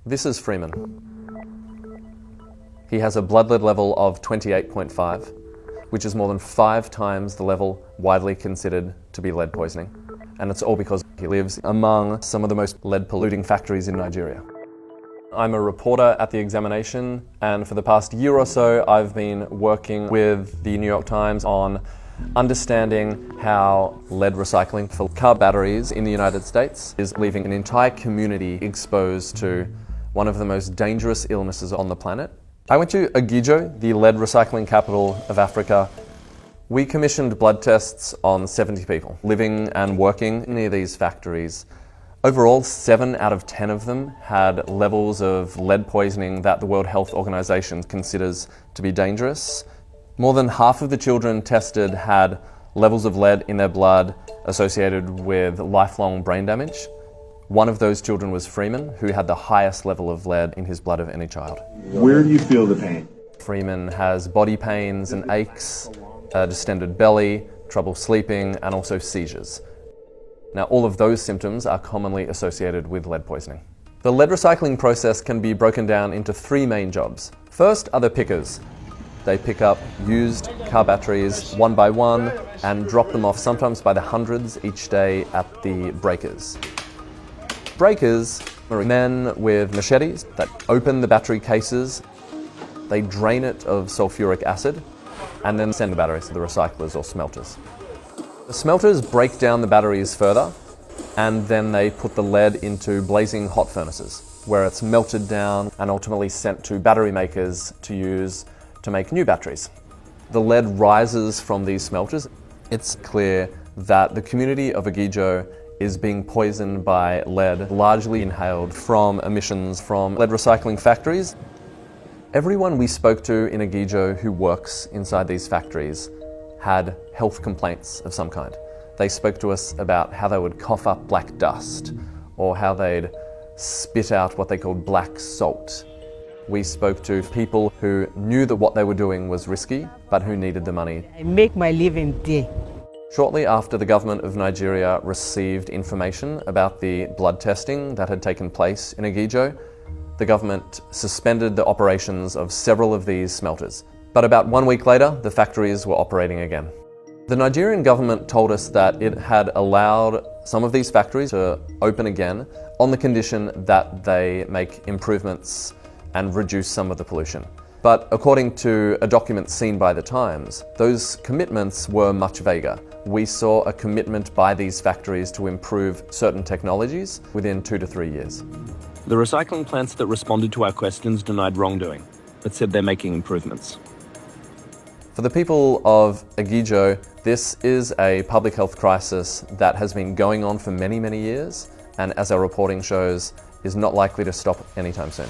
This is Freeman. He has a blood lead level of 28.5, which is more than 5 times the level widely considered to be lead poisoning. And it's all because he lives among some of the most lead polluting factories in Nigeria. I'm a reporter at The Examination, and for the past year or so I've been working with the New York Times on understanding how lead recycling for car batteries in the United States is leaving an entire community exposed to one of the most dangerous illnesses on the planet. I went to Agijo, the lead recycling capital of Africa. We commissioned blood tests on 70 people living and working near these factories. Overall, 7 out of 10 of them had levels of lead poisoning that the World Health Organization considers to be dangerous. More than half of the children tested had levels of lead in their blood associated with lifelong brain damage. One of those children was Freeman, who had the highest level of lead in his blood of any child. Where do you feel the pain? Freeman has body pains and aches, a distended belly, trouble sleeping, and also seizures. Now, all of those symptoms are commonly associated with lead poisoning. The lead recycling process can be broken down into 3 main jobs. First are the pickers. They pick up used car batteries one by one and drop them off sometimes by the hundreds each day at the breakers. Breakers are men with machetes that open the battery cases. They drain it of sulfuric acid and then send the batteries to the recyclers or smelters. The smelters break down the batteries further, and then they put the lead into blazing hot furnaces, where it's melted down and ultimately sent to battery makers to use to make new batteries. The lead rises from these smelters. It's clear that the community of Agijo is being poisoned by lead, largely inhaled from emissions from lead recycling factories. Everyone we spoke to in Agijo who works inside these factories had health complaints of some kind. They spoke to us about how they would cough up black dust, or how they'd spit out what they called black salt. We spoke to people who knew that what they were doing was risky, but who needed the money. I make my living there. Shortly after the government of Nigeria received information about the blood testing that had taken place in Agijo, the government suspended the operations of several of these smelters. But about 1 week later, the factories were operating again. The Nigerian government told us that it had allowed some of these factories to open again on the condition that they make improvements and reduce some of the pollution. But according to a document seen by The Times, those commitments were much vaguer. We saw a commitment by these factories to improve certain technologies within 2 to 3 years. The recycling plants that responded to our questions denied wrongdoing, but said they're making improvements. For the people of Agijo, this is a public health crisis that has been going on for many, many years, and as our reporting shows, is not likely to stop anytime soon.